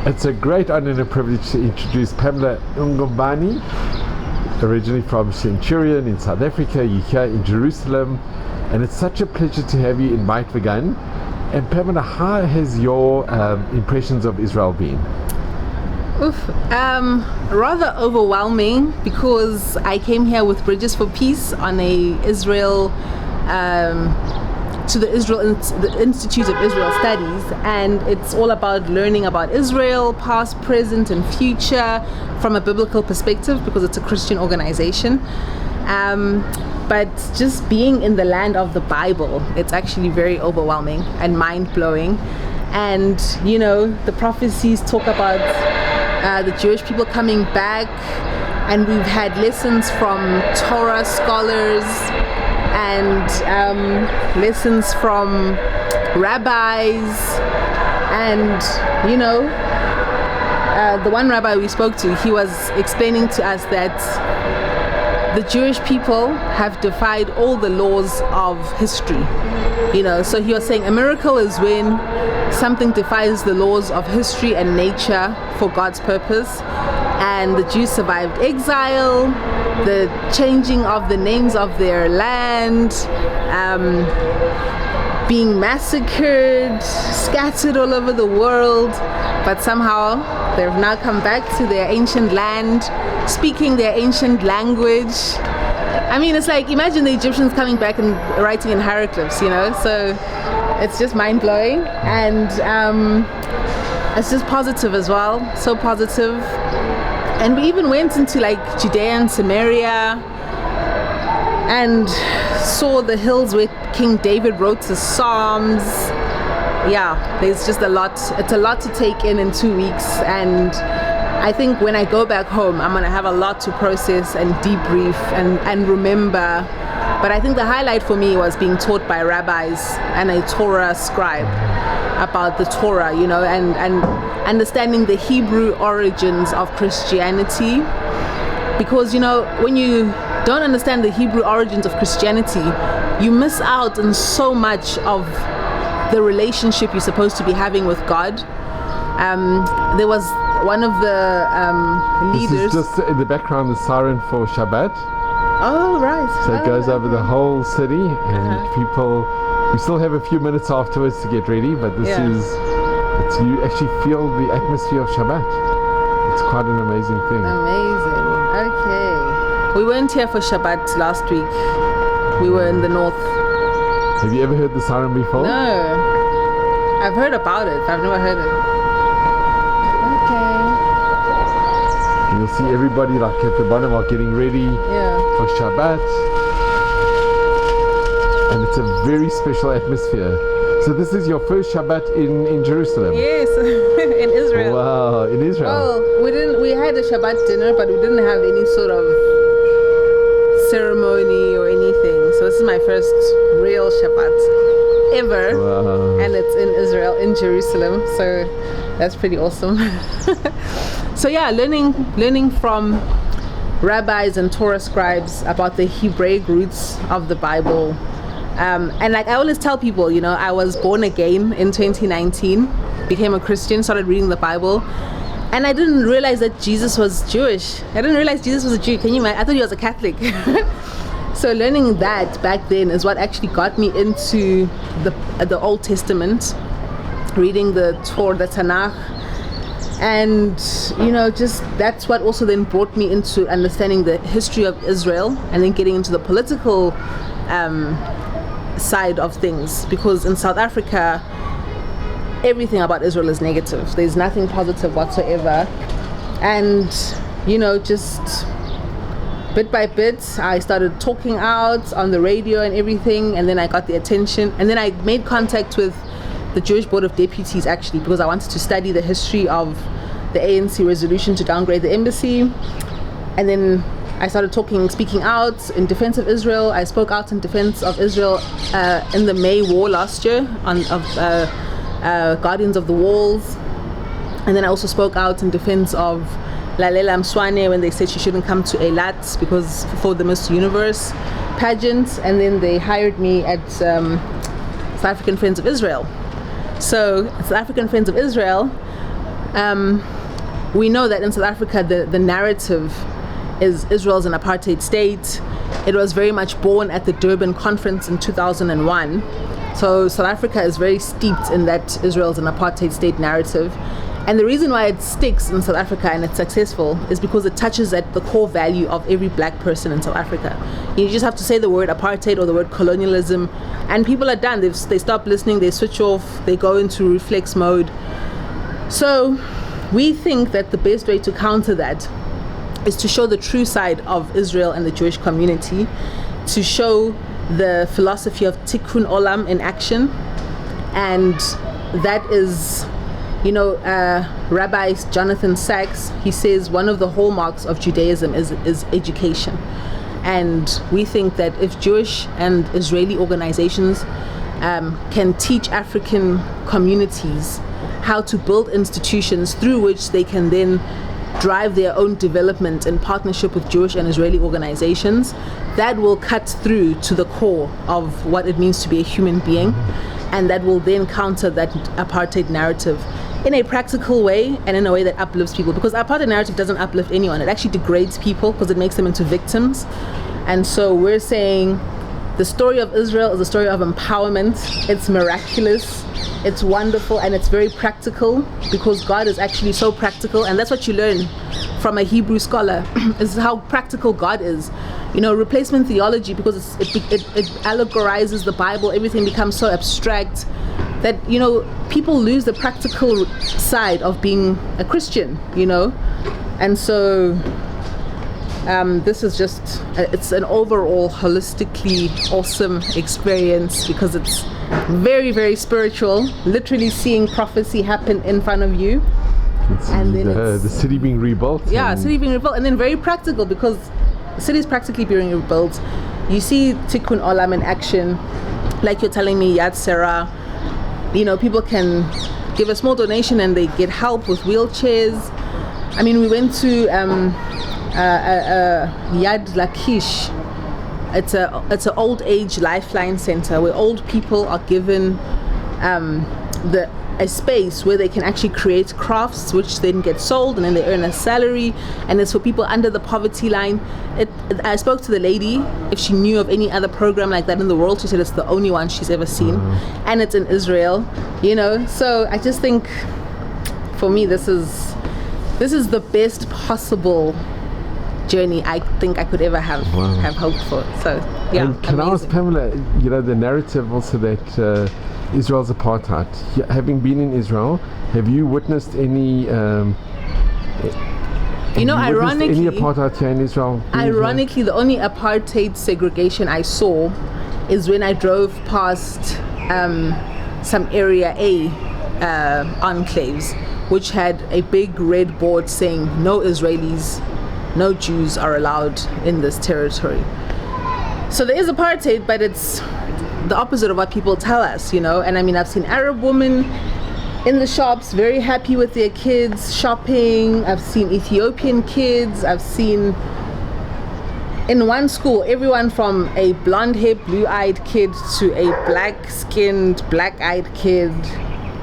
It's a great honor and a privilege to introduce Pamela Ngubane, originally from Centurion in South Africa. You're here in Jerusalem, and it's such a pleasure to have you in Might Begun. And Pamela, how has your impressions of Israel been? Rather overwhelming, because I came here with Bridges for Peace on a Israel to the Institute of Israel Studies, and it's all about learning about Israel, past, present, and future from a biblical perspective, because it's a Christian organization. But just being in the land of the Bible, it's actually very overwhelming and mind-blowing. And you know, the prophecies talk about the Jewish people coming back, and we've had lessons from Torah scholars and lessons from rabbis, and you know, the one rabbi we spoke to, he was explaining to us that the Jewish people have defied all the laws of history. You know, so he was saying a miracle is when something defies the laws of history and nature for God's purpose. And the Jews survived exile, the changing of the names of their land, being massacred, scattered all over the world, but somehow they've now come back to their ancient land, speaking their ancient language. I mean, it's like, imagine the Egyptians coming back and writing in hieroglyphs, you know? So it's just mind-blowing, and it's just positive as well, so positive. And we even went into like Judea and Samaria and saw the hills where King David wrote the Psalms. Yeah, there's just a lot. It's a lot to take in 2 weeks, and I think when I go back home, I'm gonna have a lot to process and debrief and remember. But I think the highlight for me was being taught by rabbis and a Torah scribe about the Torah, you know, and understanding the Hebrew origins of Christianity. Because, you know, when you don't understand the Hebrew origins of Christianity, you miss out on so much of the relationship you're supposed to be having with God. There was one of the leaders. This is just in the background, the siren for Shabbat. Oh, right. So it goes over the whole city, and people, we still have a few minutes afterwards to get ready, but this is, you actually feel the atmosphere of Shabbat. It's quite an amazing thing. Amazing. Okay. We weren't here for Shabbat last week. We were in the north. Have you ever heard the siren before? No. I've heard about it. I've never heard it. You'll see everybody like at the bottom are getting ready for Shabbat, and it's a very special atmosphere. So this is your first Shabbat in Jerusalem? Yes, in Israel. Wow, in Israel. Well, we had a Shabbat dinner, but we didn't have any sort of ceremony or anything. So this is my first real Shabbat ever. Wow. And it's in Israel, in Jerusalem. So that's pretty awesome. So yeah, learning from rabbis and Torah scribes about the Hebraic roots of the Bible. And like I always tell people, you know, I was born again in 2019, became a Christian, started reading the Bible, and I didn't realize that Jesus was Jewish. I didn't realize Jesus was a Jew. Can you imagine? I thought he was a Catholic. So learning that back then is what actually got me into the Old Testament, reading the Torah, the Tanakh. And you know, just that's what also then brought me into understanding the history of Israel, and then getting into the political side of things, because in South Africa everything about Israel is negative. There's nothing positive whatsoever. And you know, just bit by bit I started talking out on the radio and everything, and then I got the attention, and then I made contact with the Jewish Board of Deputies, actually, because I wanted to study the history of the ANC resolution to downgrade the embassy. And then I started speaking out in defense of Israel. I spoke out in defense of Israel in the May war last year of Guardians of the Walls. And then I also spoke out in defense of Lalela Mswane when they said she shouldn't come to Eilat because for the Miss Universe pageant. And then they hired me at South African Friends of Israel. So South African Friends of Israel We know that in South Africa, the narrative is Israel's an apartheid state. It was very much born at the Durban conference in 2001. So South Africa is very steeped in that Israel's an apartheid state narrative. And the reason why it sticks in South Africa and it's successful is because it touches at the core value of every black person in South Africa. You just have to say the word apartheid or the word colonialism, and people are done. They stop listening, they switch off, they go into reflex mode. So we think that the best way to counter that is to show the true side of Israel and the Jewish community, to show the philosophy of tikkun olam in action. And that is, Rabbi Jonathan Sachs, he says one of the hallmarks of Judaism is education. And we think that if Jewish and Israeli organizations can teach African communities how to build institutions through which they can then drive their own development in partnership with Jewish and Israeli organizations, that will cut through to the core of what it means to be a human being, and that will then counter that apartheid narrative in a practical way and in a way that uplifts people, because apartheid narrative doesn't uplift anyone. It actually degrades people because it makes them into victims. And so we're saying the story of Israel is a story of empowerment. It's miraculous, it's wonderful, and it's very practical, because God is actually so practical. And that's what you learn from a Hebrew scholar, is how practical God is. Replacement theology, because it allegorizes the Bible, everything becomes so abstract that people lose the practical side of being a Christian. And so this is just it's an overall holistically awesome experience, because it's very, very spiritual, literally seeing prophecy happen in front of you. And then the city being rebuilt. City being rebuilt, and then very practical, because the city is practically being rebuilt. You see tikkun olam in action, like you're telling me, Yad Sarah. People can give a small donation and they get help with wheelchairs. I mean, we went to Yad Lakish. It's an old age lifeline center where old people are given a space where they can actually create crafts, which then get sold, and then they earn a salary, and it's for people under the poverty line. I spoke to the lady if she knew of any other program like that in the world. She said it's the only one she's ever seen, and it's in Israel. So I just think, for me, this is the best possible journey I think I could ever have hoped for. So yeah. And can I ask Pamela, the narrative also that Israel's apartheid. Having been in Israel, have you witnessed any? Ironically, any apartheid here in Israel? Ironically, the only apartheid segregation I saw is when I drove past some Area A enclaves, which had a big red board saying no Israelis, no Jews are allowed in this territory. So there is apartheid, but it's the opposite of what people tell us, And I mean, I've seen Arab women in the shops very happy with their kids shopping. I've seen Ethiopian kids. I've seen in one school everyone from a blonde-haired, blue-eyed kid to a black-skinned, black-eyed kid,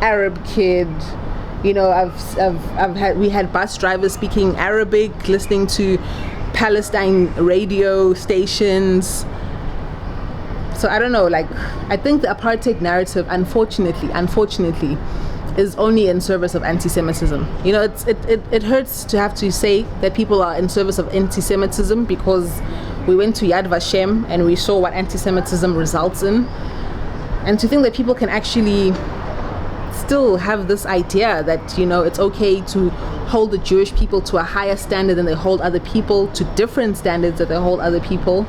Arab kid. We had bus drivers speaking Arabic, listening to Palestine radio stations. So I don't know, I think the apartheid narrative, unfortunately, is only in service of anti-Semitism. It hurts to have to say that people are in service of anti-Semitism, because we went to Yad Vashem and we saw what anti-Semitism results in. And to think that people can actually still have this idea that, it's okay to hold the Jewish people to a higher standard than they hold other people, to different standards that they hold other people.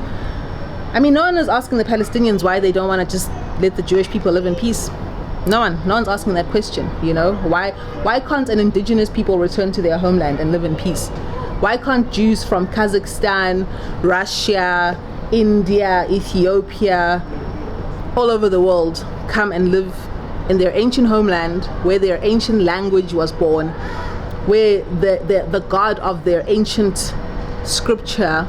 I mean, no one is asking the Palestinians why they don't want to just let the Jewish people live in peace. No one's asking that question. Why can't an indigenous people return to their homeland and live in peace? Why can't Jews from Kazakhstan, Russia, India, Ethiopia, all over the world come and live in their ancient homeland, where their ancient language was born, where the God of their ancient scripture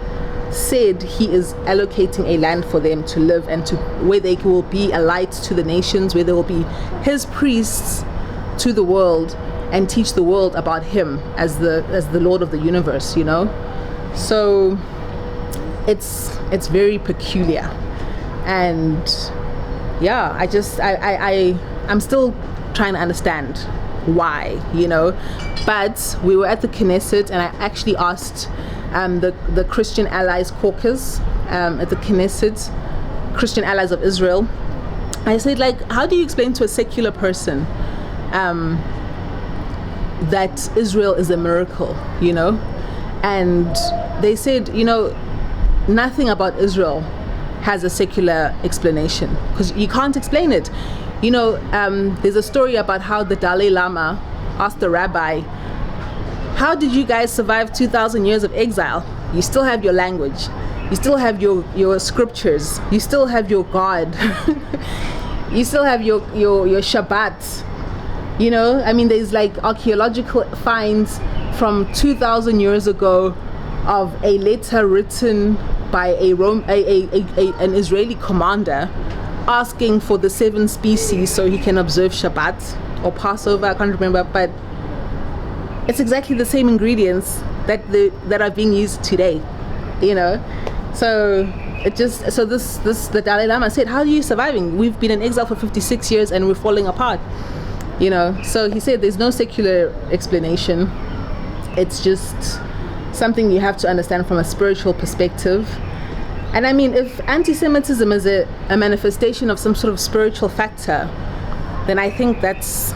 said he is allocating a land for them to live, and to where they will be a light to the nations, where there will be his priests to the world, and teach the world about him as the Lord of the universe, you know. So it's very peculiar, and yeah, I'm still trying to understand why, you know. But we were at the Knesset, and I actually asked the Christian Allies Caucus at the Knesset, Christian Allies of Israel. I said, like, how do you explain to a secular person that Israel is a miracle, you know? And they said, you know, nothing about Israel has a secular explanation, because you can't explain it. You know, there's a story about how the Dalai Lama asked the rabbi, how did you guys survive 2,000 years of exile? You still have your language, you still have your scriptures, you still have your God, you still have your Shabbat. You know, I mean, there's like archaeological finds from 2,000 years ago of a letter written by an Israeli commander asking for the 7 species so he can observe Shabbat or Passover, I can't remember, but it's exactly the same ingredients that are being used today, you know. So the Dalai Lama said, how are you surviving? We've been in exile for 56 years and we're falling apart, you know. So he said there's no secular explanation. It's just something you have to understand from a spiritual perspective. And I mean, if anti-Semitism is a manifestation of some sort of spiritual factor, then I think that's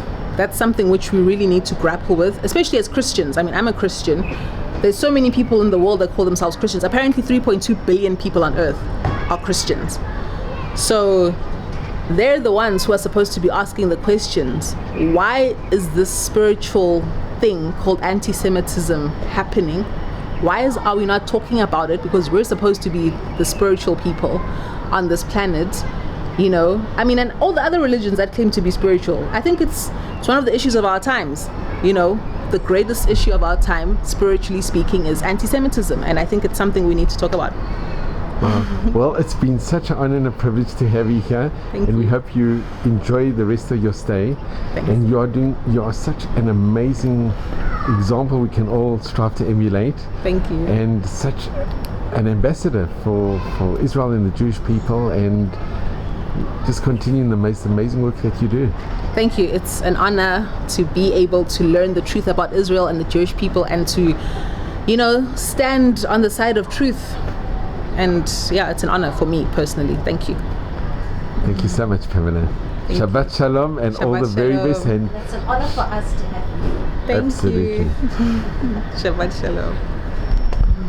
something which we really need to grapple with, especially as Christians. I mean, I'm a Christian. There's so many people in the world that call themselves Christians. Apparently 3.2 billion people on earth are Christians. So they're the ones who are supposed to be asking the questions. Why is this spiritual thing called anti-Semitism happening? Why are we not talking about it? Because we're supposed to be the spiritual people on this planet, you know. I mean, and all the other religions that claim to be spiritual, I think it's one of the issues of our times, you know. The greatest issue of our time, spiritually speaking, is anti-Semitism, and I think it's something we need to talk about. Well, it's been such an honor and a privilege to have you here. Thank and you. We hope you enjoy the rest of your stay. Thank and you. you are such an amazing example we can all strive to emulate. Thank you. And such an ambassador for Israel and the Jewish people, and just continuing the most amazing work that you do. Thank you. It's an honor to be able to learn the truth about Israel and the Jewish people, and to, you know, stand on the side of truth. And yeah, it's an honor for me personally. Thank you. Thank you so much, Pamela. Shabbat Shalom, and all the very best. And it's an honor for us to have you. Thank absolutely. you. Shabbat Shalom.